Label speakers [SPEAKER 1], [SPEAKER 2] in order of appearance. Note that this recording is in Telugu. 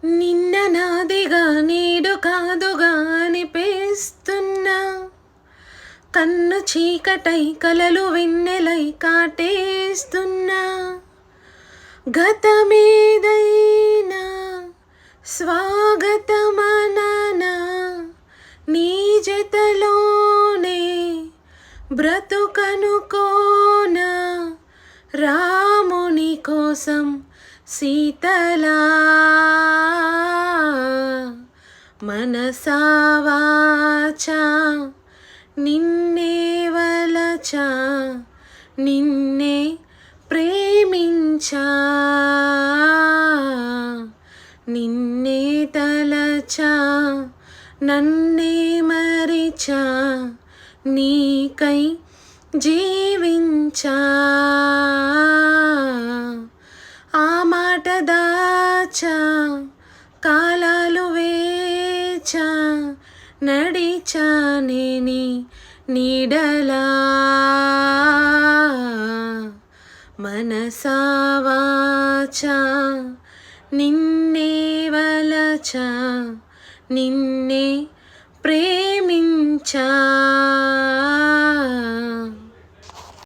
[SPEAKER 1] నిన్న నాదిగా నేడు కాదుగా అనిపిస్తున్నా, కన్ను చీకటై కలలు వెన్నెలై కాటేస్తున్నా. గతమేదైనా స్వాగతమననా, నీ జతలోనే బ్రతుకనుకోనా. రాముని కోసం సీతలా మనసా వాచా నిన్నే వలచా, నిన్నే ప్రేమించా, నిన్నే తలచా, నన్నే మరిచా, నీకై జీవించా. ఆ మాట దాచా, కాలాలు వేచా, నడిచానే నీ నీడలా. మనసా వాచా నిన్నే వలచా, నిన్నే ప్రేమించా.